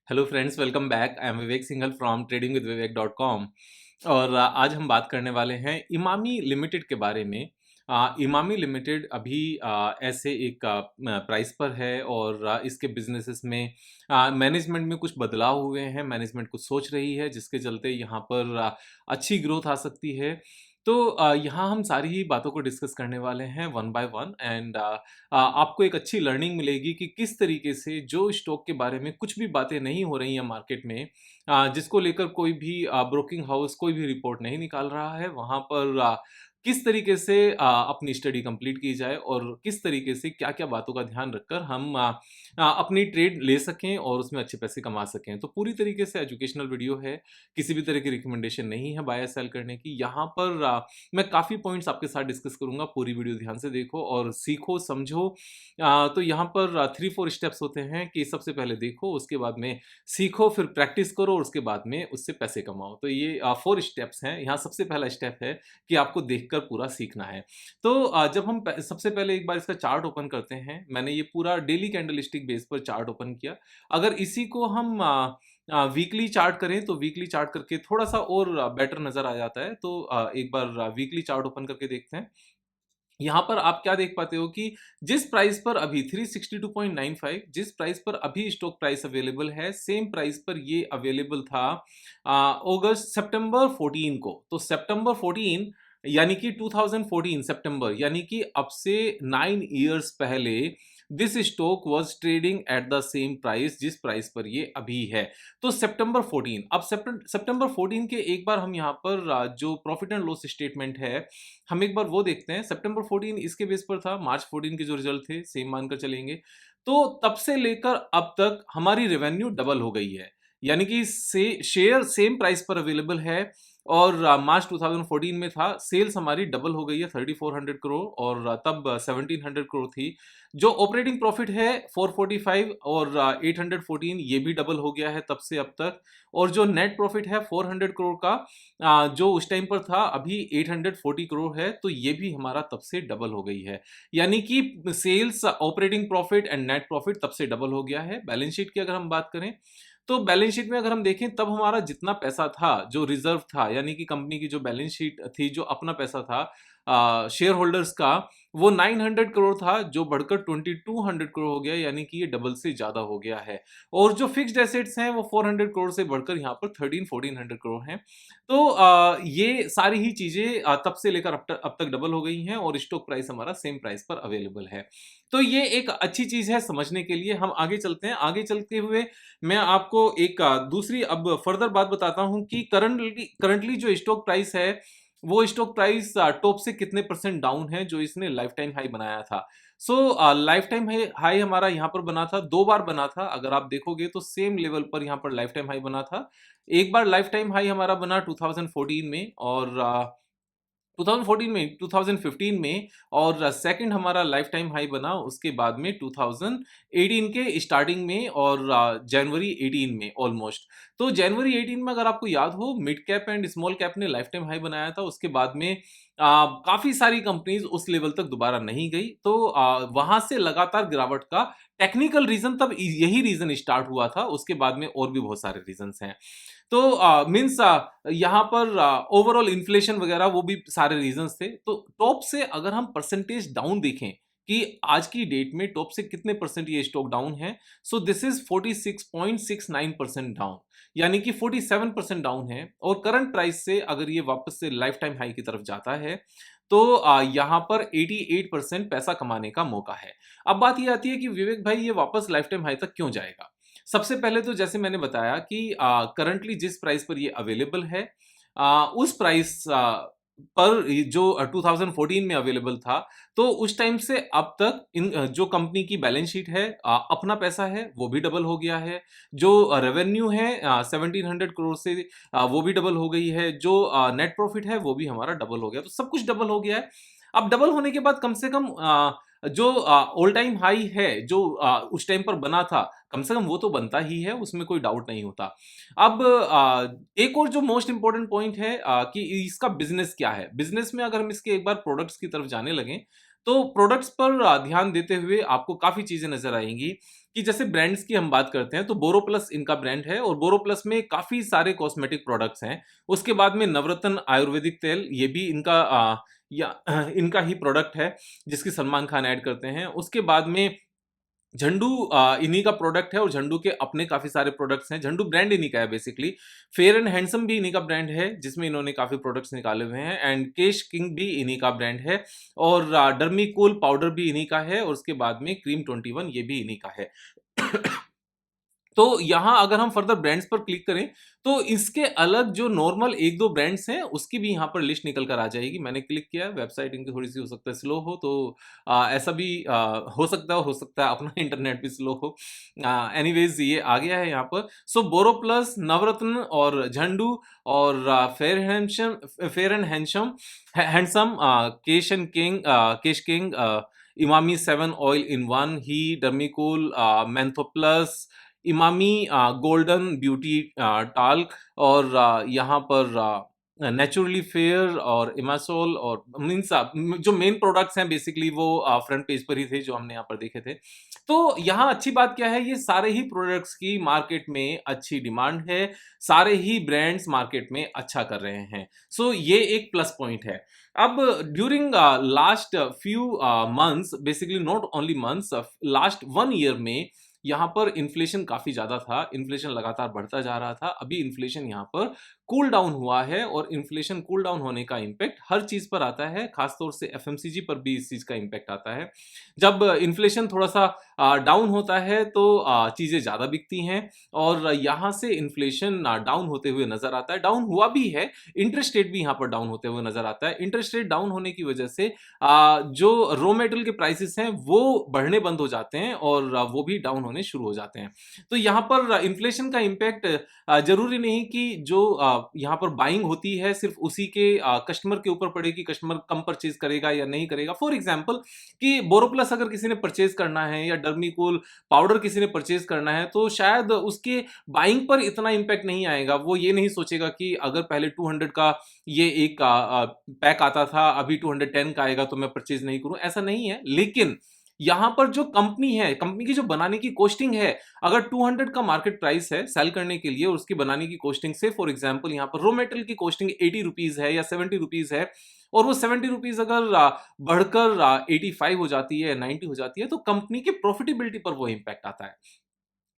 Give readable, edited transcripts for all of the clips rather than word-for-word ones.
Hello friends, welcome back. I am Vivek Singhal from tradingwithvivek.com। और आज हम बात करने वाले हैं इमामी लिमिटेड के बारे में। इमामी लिमिटेड अभी ऐसे एक प्राइस पर है और इसके बिजनेसेस में मैनेजमेंट में कुछ बदलाव हुए हैं। मैनेजमेंट कुछ सोच रही है जिसके चलते यहाँ पर अच्छी ग्रोथ आ सकती है। तो यहाँ हम सारी ही बातों को डिस्कस करने वाले हैं वन बाय वन एंड आपको एक अच्छी लर्निंग मिलेगी कि किस तरीके से जो स्टॉक के बारे में कुछ भी बातें नहीं हो रही हैं मार्केट में, जिसको लेकर कोई भी ब्रोकिंग हाउस कोई भी रिपोर्ट नहीं निकाल रहा है, वहाँ पर किस तरीके से अपनी स्टडी कंप्लीट की जाए और किस तरीके से क्या-क्या बातों का ध्यान रखकर हम अपनी ट्रेड ले सकें और उसमें अच्छे पैसे कमा सकें। तो पूरी तरीके से एजुकेशनल वीडियो है, किसी भी तरह की रिकमेंडेशन नहीं है बाय या सेल करने की। यहाँ पर मैं काफ़ी पॉइंट्स आपके साथ डिस्कस करूँगा, पूरी वीडियो ध्यान से देखो और सीखो, समझो। तो यहाँ पर 3-4 स्टेप्स होते हैं कि सबसे पहले देखो, उसके बाद में सीखो, फिर प्रैक्टिस करो और उसके बाद में उससे पैसे कमाओ। तो ये 4 स्टेप्स हैं। यहाँ सबसे पहला स्टेप है कि आपको देखकर पूरा सीखना है। तो जब हम सबसे पहले एक बार इसका चार्ट ओपन करते हैं, मैंने ये पूरा डेली कैंडलस्टिक बेस पर चार्ट ओपन किया। अगर इसी को हम वीकली चार्ट करें तो वीकली चार्ट करके थोड़ा-सा और बेटर नज़र आ जाता है। तो एक बार वीकली चार्ट ओपन करके देखते हैं। यहाँ पर आप क्या देख पाते हो कि जिस प्राइस पर अभी 362.95 जिस प्राइस पर अभी स्टॉक प्राइस अवेलेबल है, सेम प्राइस पर ये अवेलेबल था अगस्त सितंबर 14 को। तो सितंबर 14 यानी कि 2014 सितंबर यानी कि अब से 9 इयर्स पहले this stock was trading at the same price जिस प्राइस पर ये अभी है। तो सितंबर 14 अब सितंबर 14 के एक बार हम यहाँ पर जो प्रॉफिट एंड लॉस स्टेटमेंट है, हम एक बार वो देखते हैं। सितंबर 14 इसके बेस पर था, मार्च 14 के जो रिजल्ट थे सेम मानकर चलेंगे। तो तब से लेकर अब तक हमारी रेवेन्यू डबल हो गई है। यानी कि से शेयर सेम प्राइस पर अवेलेबल है और मार्च 2014 में था, सेल्स हमारी डबल हो गई है 3400 करोड़ और तब 1700 करोड़ थी। जो ऑपरेटिंग प्रॉफिट है 445 और 814 ये भी डबल हो गया है तब से अब तक। और जो नेट प्रॉफिट है 400 करोड़ का जो उस टाइम पर था अभी 840 करोड़ है, तो ये भी हमारा तब से डबल हो गई है। यानी कि sales, operating profit and net profit तब से डबल हो गया है। बैलेंस शीट की अगर हम बात करें तो बैलेंस शीट में अगर हम देखें तब हमारा जितना पैसा था जो रिजर्व था, यानी कि कंपनी की जो बैलेंस शीट थी, जो अपना पैसा था शेयर होल्डर्स का, वो 900 करोड़ था जो बढ़कर 2200 करोड़ हो गया, यानी कि ये डबल से ज्यादा हो गया है। और जो फिक्स्ड एसेट्स हैं वो 400 करोड़ से बढ़कर यहाँ पर 13-1400 करोड़ हैं। तो ये सारी ही चीजें तब से लेकर अब तक डबल हो गई हैं और स्टॉक प्राइस हमारा सेम प्राइस पर अवेलेबल है। तो ये एक अच्छी चीज है समझने के लिए। हम आगे चलते हैं। आगे चलते हुए मैं आपको एक दूसरी अब फर्दर बात बताता हूं कि करंटली जो स्टॉक प्राइस है वो स्टॉक प्राइस टॉप से कितने परसेंट डाउन है जो इसने लाइफ टाइम हाई बनाया था। सो लाइफ टाइम हाई हमारा यहाँ पर बना था, 2 बार बना था। अगर आप देखोगे तो सेम लेवल पर यहाँ पर लाइफ टाइम हाई बना था। एक बार लाइफ टाइम हाई हमारा बना 2014 में और 2014 में, 2015 में, और सेकंड हमारा लाइफ टाइम हाई बना उसके बाद में 2018 के स्टार्टिंग में और जनवरी 18 में ऑलमोस्ट। तो जनवरी 18 में अगर आपको याद हो mid cap and small cap ने लाइफ टाइम हाई बनाया था। उसके बाद में काफी सारी कंपनीज उस लेवल तक दोबारा नहीं गई। तो वहां से लगातार गिरावट का टेक्निकल रीजन तब यही रीजन स्टार्ट हुआ था। उसके बाद में और भी बहुत सारे रीजंस हैं। तो मीन्स यहाँ पर ओवरऑल इन्फ्लेशन वगैरह वो भी सारे रीजंस थे। तो टॉप से अगर हम परसेंटेज डाउन देखें कि आज की डेट में टॉप से कितने परसेंट ये स्टॉक डाउन है, सो दिस इज 46.69% डाउन, यानी कि 47% डाउन है। और करंट प्राइस से अगर ये वापस से लाइफ टाइम हाई की तरफ जाता है तो यहाँ पर 88% पैसा कमाने का मौका है। अब बात ये आती है कि विवेक भाई ये वापस लाइफ टाइम हाई तक क्यों जाएगा। सबसे पहले तो जैसे मैंने बताया कि करंटली जिस प्राइस पर ये अवेलेबल है उस प्राइस पर जो 2014 में अवेलेबल था, तो उस टाइम से अब तक इन जो कंपनी की बैलेंस शीट है, अपना पैसा है वो भी डबल हो गया है। जो रेवेन्यू है 1700 करोड़ से वो भी डबल हो गई है। जो नेट प्रॉफिट है वो भी हमारा डबल हो गया। तो सब कुछ डबल हो गया है। अब डबल होने के बाद कम से कम जो ऑल टाइम हाई है जो उस टाइम पर बना था, कम से कम वो तो बनता ही है, उसमें कोई डाउट नहीं होता। अब एक और जो मोस्ट इंपॉर्टेंट पॉइंट है कि इसका बिजनेस क्या है। बिजनेस में अगर हम इसके एक बार प्रोडक्ट्स की तरफ जाने लगे तो प्रोडक्ट्स पर ध्यान देते हुए आपको काफी चीजें नजर आएंगी कि जैसे ब्रांड्स की हम बात करते हैं तो बोरोप्लस इनका ब्रांड है और बोरोप्लस में काफ़ी सारे कॉस्मेटिक प्रोडक्ट्स हैं। उसके बाद में नवरत्न आयुर्वेदिक तेल, ये भी इनका इनका ही प्रोडक्ट है, जिसकी सलमान खान ऐड करते हैं। उसके बाद में झंडू इन्हीं का प्रोडक्ट है और झंडू के अपने काफ़ी सारे प्रोडक्ट्स हैं। झंडू ब्रांड इन्हीं का है बेसिकली। फेयर एंड हैंडसम भी इन्हीं का ब्रांड है, जिसमें इन्होंने काफ़ी प्रोडक्ट्स निकाले हुए हैं एंड केश किंग भी इन्हीं का ब्रांड है और डर्मीकूल पाउडर भी इन्हीं का है और उसके बाद में क्रीम 21 ये भी इन्हीं का है। तो यहाँ अगर हम फर्दर ब्रांड्स पर क्लिक करें, तो इसके अलग जो नॉर्मल 1-2 ब्रांड्स हैं, उसकी भी यहाँ पर लिस्ट निकल कर आ जाएगी। मैंने क्लिक किया, वेबसाइट इनकी थोड़ी-सी हो सकता है स्लो हो, तो ऐसा भी हो सकता है अपना इंटरनेट भी स्लो हो। एनीवेज़ ये आ गया है यहाँ पर। सो बोरोप्लस, नवरत्न और झंडू और Fair and Handsome, Kesh King, Emami 7 oil in one, He, Dermicool, Menthoplus, Emami golden beauty talc और यहाँ पर नेचुरली फेयर और इमासोल और मीन्स जो मेन प्रोडक्ट्स हैं बेसिकली वो फ्रंट पेज पर ही थे जो हमने यहाँ पर देखे थे। तो यहाँ अच्छी बात क्या है, ये सारे ही प्रोडक्ट्स की मार्केट में अच्छी डिमांड है, सारे ही ब्रांड्स मार्केट में अच्छा कर रहे हैं। सो ये एक प्लस पॉइंट है। अब during last few months, basically not only months, last 1 year में यहाँ पर इन्फ्लेशन काफ़ी ज़्यादा था, इन्फ्लेशन लगातार बढ़ता जा रहा था। अभी इन्फ्लेशन यहाँ पर कूल डाउन हुआ है और इन्फ्लेशन कूल डाउन होने का इम्पैक्ट हर चीज़ पर आता है, खासतौर से एफएमसीजी पर भी इस चीज़ का इम्पैक्ट आता है। जब इन्फ्लेशन थोड़ा-सा डाउन होता है तो चीज़ें ज़्यादा बिकती हैं और यहाँ से इन्फ्लेशन डाउन होते हुए नज़र आता है, डाउन हुआ भी है, इंटरेस्ट रेट भी यहाँ पर डाउन होते हुए नज़र आता है। इंटरेस्ट रेट डाउन होने की वजह से जो रॉ मटेरियल के प्राइसेस हैं वो बढ़ने बंद हो जाते हैं और वो भी डाउन होने शुरू हो जाते हैं। तो यहाँ पर इन्फ्लेशन का इम्पैक्ट ज़रूरी नहीं कि जो यहाँ पर बाइंग होती है सिर्फ उसी के कस्टमर के ऊपर पड़ेगी, कस्टमर कम परचेज करेगा या नहीं करेगा। फॉर एग्जांपल कि बोरोप्लस अगर किसी ने परचेज करना है या डर्मीकूल पाउडर किसी ने परचेज करना है तो शायद उसके बाइंग पर इतना इम्पैक्ट नहीं आएगा। वो ये नहीं सोचेगा कि अगर पहले 200 का ये एक पैक आता था, अभी 210 का आएगा तो मैं परचेज नहीं करूँ, ऐसा नहीं है। लेकिन यहाँ पर जो कंपनी है, कंपनी की जो बनाने की कॉस्टिंग है, अगर 200 का मार्केट प्राइस है सेल करने के लिए और उसकी बनाने की कॉस्टिंग से फॉर एग्जांपल यहाँ पर रॉ मटेरियल की कॉस्टिंग 80 रुपीज़ है या 70 रुपीज़ है और वो 70 रुपीज़ अगर बढ़कर 85 हो जाती है, 90 हो जाती है, तो कंपनी की प्रॉफिटेबिलिटी पर वो इम्पैक्ट आता है।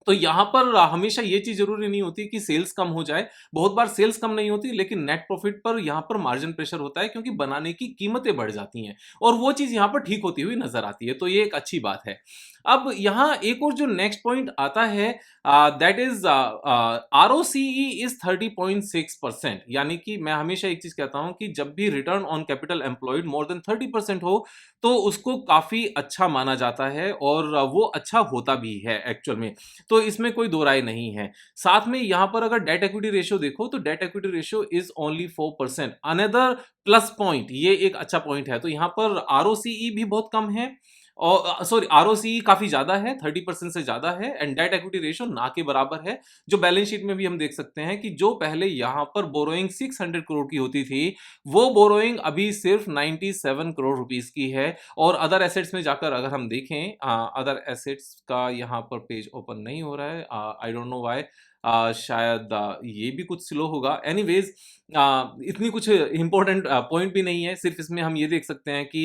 तो यहाँ पर हमेशा ये चीज़ ज़रूरी नहीं होती कि सेल्स कम हो जाए। बहुत बार सेल्स कम नहीं होती लेकिन नेट प्रॉफ़िट पर यहाँ पर मार्जिन प्रेशर होता है क्योंकि बनाने की कीमतें बढ़ जाती हैं और वो चीज़ यहाँ पर ठीक होती हुई नज़र आती है। तो ये एक अच्छी बात है। अब यहाँ एक और जो नेक्स्ट पॉइंट आता है दैट इज़ आरओसीई इज़ 30.6%, यानी कि मैं हमेशा एक चीज़ कहता हूँ कि जब भी return on capital employed more than 30% हो तो उसको काफ़ी अच्छा माना जाता है और वो अच्छा होता भी है एक्चुअल में। तो इसमें कोई दो राय नहीं है। साथ में यहाँ पर अगर डेट इक्विटी रेशियो देखो तो debt equity ratio is only 4%, another plus point, ये एक अच्छा पॉइंट है। तो यहाँ पर आरओसीई भी बहुत कम है और सॉरी आरओसीई काफ़ी ज़्यादा है, 30% से ज़्यादा है एंड डेट इक्विटी रेशियो ना के बराबर है। जो बैलेंस शीट में भी हम देख सकते हैं कि जो पहले यहाँ पर बोरोइंग 600 करोड़ की होती थी, वो बोरोइंग अभी सिर्फ 97 करोड़ रुपीस की है और अदर एसेट्स में जाकर अगर हम देखें, अदर एसेट्स का यहाँ पर पेज ओपन नहीं हो रहा है, आई डोंट नो व्हाई, शायद ये भी कुछ स्लो होगा। एनीवेज इतनी कुछ इंपॉर्टेंट पॉइंट भी नहीं है, सिर्फ इसमें हम ये देख सकते हैं कि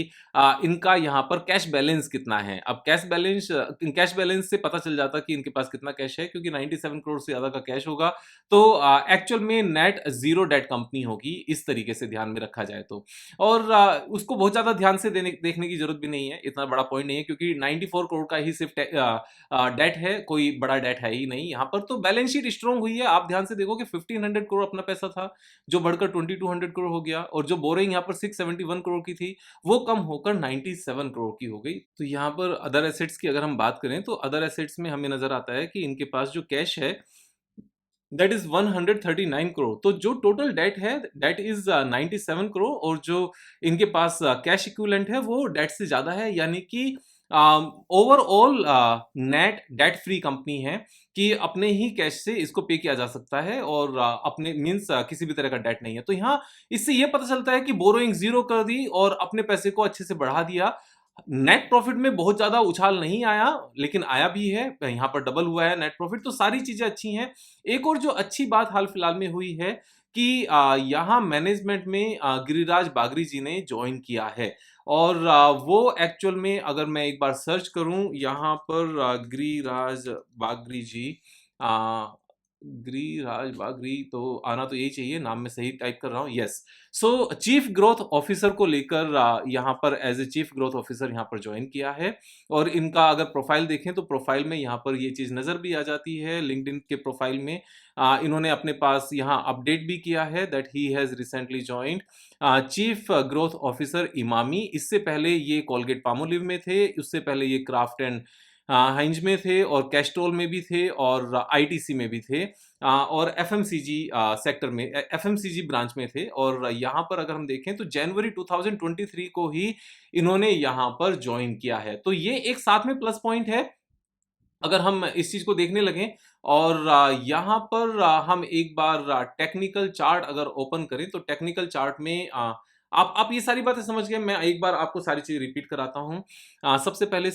इनका यहाँ पर कैश बैलेंस कितना है। अब कैश बैलेंस से पता चल जाता कि इनके पास कितना कैश है, क्योंकि 97 करोड़ से ज़्यादा का कैश होगा तो एक्चुअल में नेट ज़ीरो डेट कंपनी होगी, इस तरीके से ध्यान में रखा जाए तो। और उसको बहुत ज़्यादा ध्यान से देखने की ज़रूरत भी नहीं है, इतना बड़ा पॉइंट नहीं है क्योंकि 94 करोड़ का ही सिर्फ डेट है, कोई बड़ा डेट है ही नहीं यहाँ पर। तो बैलेंस शीट स्ट्रॉन्ग हुई है। आप ध्यान से देखो कि 1500 करोड़ अपना पैसा था जो बढ़कर 2200 करोड़ हो गया और जो बोरिंग यहाँ पर 671 करोड़ की थी वो कम होकर 97 करोड़ की हो गई। तो यहाँ पर अदर एसेट्स की अगर हम बात करें तो अदर एसेट्स में हमें नजर आता है कि इनके पास जो कैश है दैट इज 139 करोड़। तो जो टोटल डेट है दैट इज 97 करोड़ और जो इनके पास कैश इक्विवेलेंट है वो डेट से ज्यादा है, यानी कि overall net debt free company है कि अपने ही कैश से इसको पे किया जा सकता है और अपने मीन्स किसी भी तरह का डेट नहीं है। तो यहाँ इससे ये पता चलता है कि बोरोइंग जीरो कर दी और अपने पैसे को अच्छे से बढ़ा दिया। नेट प्रॉफिट में बहुत ज़्यादा उछाल नहीं आया, लेकिन आया भी है, यहाँ पर डबल हुआ है नेट प्रॉफिट, तो सारी चीज़ें अच्छी हैं। एक और जो अच्छी बात हाल-फिलहाल में हुई है कि यहाँ मैनेजमेंट में गिरिराज बागरी जी ने जॉइन किया है और वो एक्चुअल में अगर मैं एक बार सर्च करूँ यहाँ पर गिरिराज बागरी जी अ, गिरिराज बागरी तो आना तो यही चाहिए, नाम मैं सही टाइप कर रहा हूँ, yes. So chief growth officer को लेकर यहाँ पर as a chief growth officer यहाँ पर ज्वाइन किया है और इनका अगर प्रोफाइल देखें तो प्रोफाइल में यहाँ पर ये चीज़ नज़र भी आ जाती है। लिंक्डइन के प्रोफाइल में इन्होंने अपने पास यहाँ अपडेट भी किया है that he has recently joined chief growth officer Emami. इससे पहले ये कोलगेट पामोलिव में थे, उससे पहले ये क्राफ्ट एंड हाइंज में थे और कैस्ट्रोल में भी थे और आईटीसी में भी थे और एफएमसीजी सेक्टर में एफएमसीजी ब्रांच में थे और यहाँ पर अगर हम देखें तो जनवरी 2023 को ही इन्होंने यहाँ पर ज्वाइन किया है। तो ये एक साथ में प्लस पॉइंट है अगर हम इस चीज़ को देखने लगें और यहाँ पर हम एक बार टेक्निकल चार्ट अगर ओपन करें तो टेक्निकल चार्ट में आप ये सारी बातें समझ गए, मैं एक बार आपको सारी चीज़ रिपीट कराता हूँ। सबसे पहले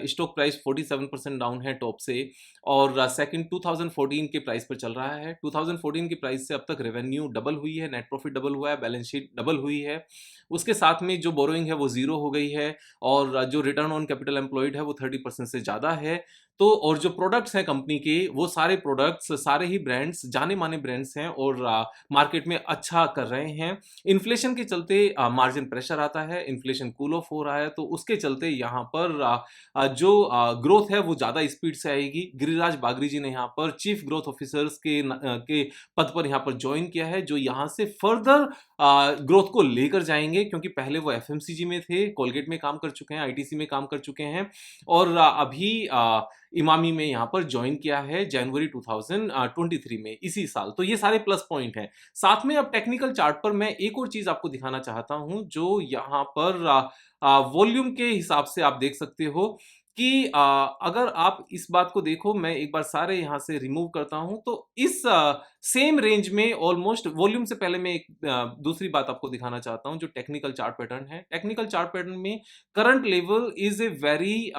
स्टॉक प्राइस 47% डाउन है टॉप से और सेकंड 2014 के प्राइस पर चल रहा है। 2014 के प्राइस से अब तक रेवेन्यू डबल हुई है, नेट प्रॉफिट डबल हुआ है, बैलेंस शीट डबल हुई है। उसके साथ में जो बोरोइंग है वो ज़ीरो हो गई है और जो रिटर्न ऑन कैपिटल एम्प्लॉयड है वो 30% से ज़्यादा है। तो और जो प्रोडक्ट्स हैं कंपनी के वो सारे प्रोडक्ट्स सारे ही ब्रांड्स जाने-माने ब्रांड्स हैं और मार्केट में अच्छा कर रहे हैं। इन्फ्लेशन के चलते मार्जिन प्रेशर आता है, इन्फ्लेशन कूल ऑफ हो रहा है तो उसके चलते यहाँ पर जो ग्रोथ है वो ज़्यादा स्पीड से आएगी। गिरिराज बागरी जी ने यहाँ पर चीफ ग्रोथ ऑफिसर्स के पद पर यहाँ पर जॉइन किया है जो यहाँ से फर्दर ग्रोथ को लेकर जाएँगे क्योंकि पहले वो एफएमसीजी में थे, कोलगेट में काम कर चुके हैं, आईटीसी में काम कर चुके हैं और अभी इमामी में यहाँ पर जॉइन किया है जनवरी 2023 में इसी साल। तो ये सारे प्लस पॉइंट हैं। साथ में अब टेक्निकल चार्ट पर मैं एक और चीज़ आपको दिखाना चाहता हूँ जो यहाँ पर वॉल्यूम के हिसाब से आप देख सकते हो कि अगर आप इस बात को देखो मैं एक बार सारे यहाँ से रिमूव करता हूँ तो इस सेम रेंज में ऑलमोस्ट वॉल्यूम से पहले मैं एक दूसरी बात आपको दिखाना चाहता हूँ जो टेक्निकल चार्ट पैटर्न है। टेक्निकल चार्ट पैटर्न में current level is a very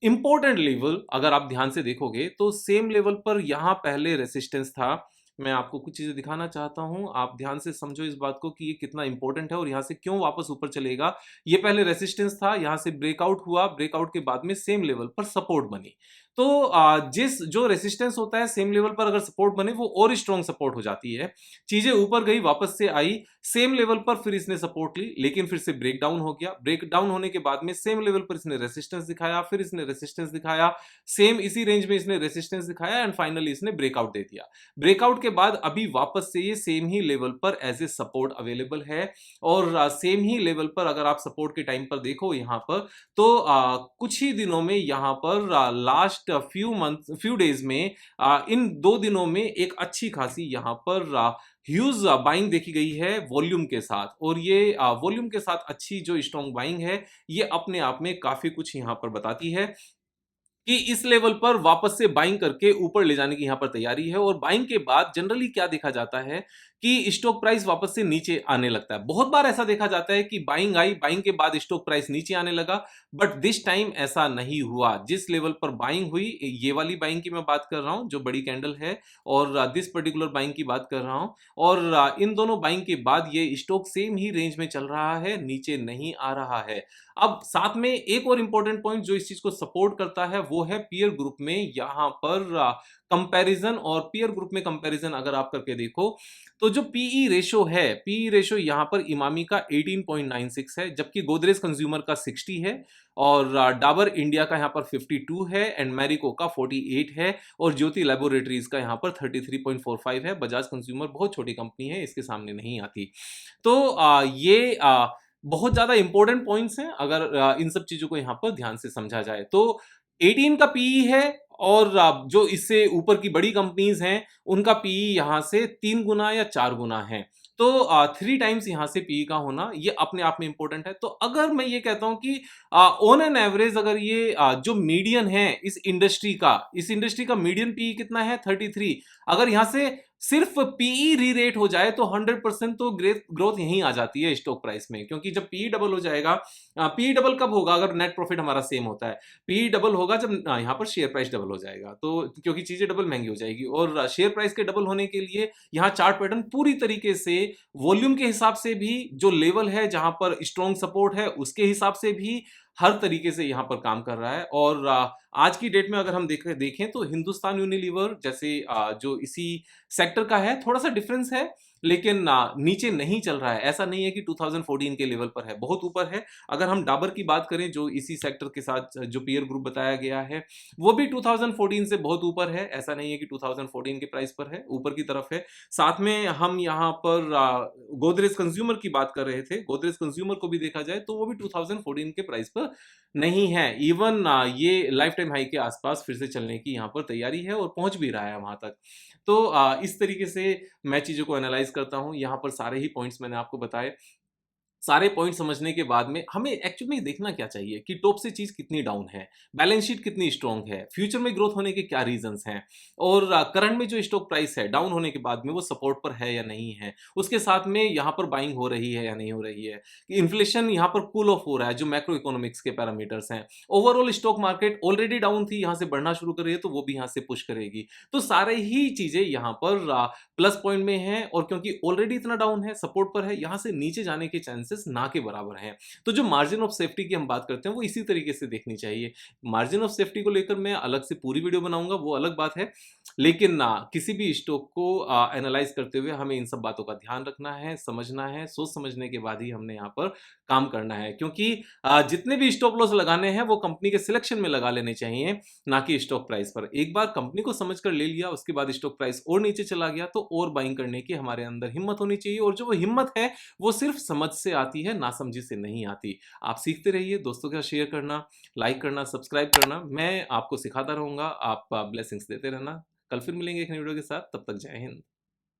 important level अगर आप ध्यान से देखोगे तो सेम लेवल पर यहाँ पहले रेसिस्टेंस था। मैं आपको कुछ चीजें दिखाना चाहता हूँ, आप ध्यान से समझो इस बात को कि ये कितना इंपॉर्टेंट है और यहाँ से क्यों वापस ऊपर चलेगा। ये पहले रेसिस्टेंस था, यहाँ से ब्रेकआउट हुआ, ब्रेकआउट के बाद में सेम लेवल पर सपोर्ट बनी। तो जिस जो रेसिस्टेंस होता है सेम लेवल पर अगर सपोर्ट बने वो और स्ट्रॉन्ग सपोर्ट हो जाती है। चीजें ऊपर गई वापस से आई सेम लेवल पर फिर इसने सपोर्ट ली लेकिन फिर से ब्रेक डाउन हो गया। ब्रेक डाउन होने के बाद में सेम लेवल पर इसने रेसिस्टेंस दिखाया, फिर इसने रेसिस्टेंस दिखाया, सेम इसी रेंज में इसने रेसिस्टेंस दिखाया एंड फाइनली इसने ब्रेकआउट दे दिया। ब्रेकआउट के बाद अभी वापस से ये सेम ही लेवल पर एज ए सपोर्ट अवेलेबल है और सेम ही लेवल पर अगर आप सपोर्ट के टाइम पर देखो यहाँ पर तो कुछ ही दिनों में यहाँ पर लास्ट फ्यू डेज में इन 2 दिनों में एक अच्छी खासी यहाँ पर ह्यूज बाइंग देखी गई है वॉल्यूम के साथ और ये वॉल्यूम के साथ अच्छी जो स्ट्रॉन्ग बाइंग है ये अपने आप में काफी कुछ यहाँ पर बताती है कि इस लेवल पर वापस से बाइंग करके ऊपर ले जाने की यहाँ पर तैयारी है और बाइंग के बाद जनरली क्या देखा जाता है कि स्टॉक प्राइस वापस से नीचे आने लगता है। बहुत बार ऐसा देखा जाता है कि बाइंग आई, बाइंग के बाद स्टॉक प्राइस नीचे आने लगा, बट दिस टाइम ऐसा नहीं हुआ। जिस लेवल पर बाइंग हुई, ये वाली बाइंग की मैं बात कर रहा हूँ जो बड़ी कैंडल है और दिस पर्टिकुलर बाइंग की बात कर रहा हूँ और इन दोनों बाइंग के बाद ये स्टॉक सेम ही रेंज में चल रहा है, नीचे नहीं आ रहा है। अब साथ में एक और इंपॉर्टेंट पॉइंट जो इस चीज को सपोर्ट करता है वो है पीयर ग्रुप में यहाँ पर कंपैरिजन और पीयर ग्रुप में कंपैरिजन अगर आप करके देखो तो जो पीई रेशो है, पीई रेशो यहाँ पर इमामी का 18.96 है जबकि गोदरेज कंज्यूमर का 60 है और डाबर इंडिया का यहाँ पर 52 है एंड मैरिको का 48 है और ज्योति लैबोरेटरीज का यहाँ पर 33.45 है। बजाज कंज्यूमर बहुत छोटी कंपनी है, इसके सामने नहीं आती। तो ये बहुत ज़्यादा इंपॉर्टेंट पॉइंट्स हैं अगर इन सब चीज़ों को यहाँ पर ध्यान से समझा जाए तो 18 का पीई है और जो इससे ऊपर की बड़ी कंपनीज हैं उनका पीई यहाँ से 3 गुना या 4 गुना है। तो 3 टाइम्स यहाँ से पीई का होना ये अपने आप में इंपॉर्टेंट है। तो अगर मैं ये कहता हूँ कि ऑन एन एवरेज अगर ये जो मीडियन है इस इंडस्ट्री का मीडियन पीई कितना है 33, अगर यहाँ से सिर्फ पीई री रेट हो जाए तो 100% तो ग्रोथ यहीं आ जाती है स्टॉक प्राइस में, क्योंकि जब पीई डबल हो जाएगा, पीई डबल कब होगा? अगर नेट प्रॉफिट हमारा सेम होता है। पीई डबल होगा जब यहाँ पर शेयर प्राइस डबल हो जाएगा, तो क्योंकि चीजें डबल महंगी हो जाएगी, और शेयर प्राइस के डबल होने के लिए यहाँ चार्ट पैटर्न पूरी तरीके से वॉल्यूम के हिसाब से भी, जो लेवल है जहां पर स्ट्रॉन्ग सपोर्ट है उसके हिसाब से भी हर तरीके से यहाँ पर काम कर रहा है। और आज की डेट में अगर हम देखें तो हिंदुस्तान यूनिलीवर जैसे जो इसी सेक्टर का है, थोड़ा सा डिफरेंस है, लेकिन नीचे नहीं चल रहा है। ऐसा नहीं है कि 2014 के लेवल पर है, बहुत ऊपर है। अगर हम डाबर की बात करें, जो इसी सेक्टर के साथ जो पीयर ग्रुप बताया गया है, वो भी 2014 से बहुत ऊपर है। ऐसा नहीं है कि 2014 के प्राइस पर है, ऊपर की तरफ है। साथ में हम यहाँ पर गोदरेज कंज्यूमर की बात कर रहे थे, गोदरेज कंज्यूमर को भी देखा जाए तो वो भी 2014 के प्राइस पर नहीं है। इवन ये लाइफ टाइम हाई के आसपास फिर से चलने की यहाँ पर तैयारी है, और पहुंच भी रहा है वहां तक। तो इस तरीके से मैं चीज़ों को एनालाइज करता हूँ। यहाँ पर सारे ही पॉइंट्स मैंने आपको बताए। सारे पॉइंट समझने के बाद में हमें एक्चुअली में देखना क्या चाहिए कि टॉप से चीज़ कितनी डाउन है, बैलेंस शीट कितनी स्ट्रांग है, फ्यूचर में ग्रोथ होने के क्या रीजंस हैं, और करंट में जो स्टॉक प्राइस है डाउन होने के बाद में वो सपोर्ट पर है या नहीं है, उसके साथ में यहाँ पर बाइंग हो रही है या नहीं हो रही है, कि इन्फ्लेशन यहाँ पर कूल ऑफ हो रहा है, जो मैक्रो इकोनॉमिक्स के पैरामीटर्स हैं। Overall stock market already down थी, यहाँ से बढ़ना शुरू कर रही है तो वो भी यहाँ से पुश करेगी। तो सारे ही चीज़ें यहाँ पर प्लस पॉइंट में है, और क्योंकि ऑलरेडी इतना डाउन है, सपोर्ट पर है, यहां से नीचे जाने के चांसेस ना के बराबर हैं। तो जो मार्जिन ऑफ सेफ्टी की हम बात करते हैं वो इसी तरीके से देखनी चाहिए। मार्जिन ऑफ सेफ्टी को लेकर मैं अलग से पूरी वीडियो बनाऊंगा, वो अलग बात है, लेकिन ना किसी भी स्टॉक को एनालाइज करते हुए हमें इन सब बातों का ध्यान रखना है, समझना है, सोच समझने के बाद ही हमने यहाँ पर काम करना है। क्योंकि जितने भी स्टॉप लॉस लगाने हैं वो कंपनी के सिलेक्शन में लगा लेने चाहिए, ना कि स्टॉक प्राइस पर। एक बार कंपनी को समझकर ले लिया, उसके बाद स्टॉक प्राइस और नीचे चला गया तो और बाइंग करने की हमारे अंदर हिम्मत होनी चाहिए, और जो वो हिम्मत है वो सिर्फ समझ से आती है, नासमझी से नहीं आती। आप सीखते रहिए, दोस्तों के साथ शेयर करना, लाइक करना, सब्सक्राइब करना, मैं आपको सिखाता रहूंगा। आप ब्लेसिंग्स देते रहना। कल फिर मिलेंगे एक नई वीडियो के साथ, तब तक जय हिंद।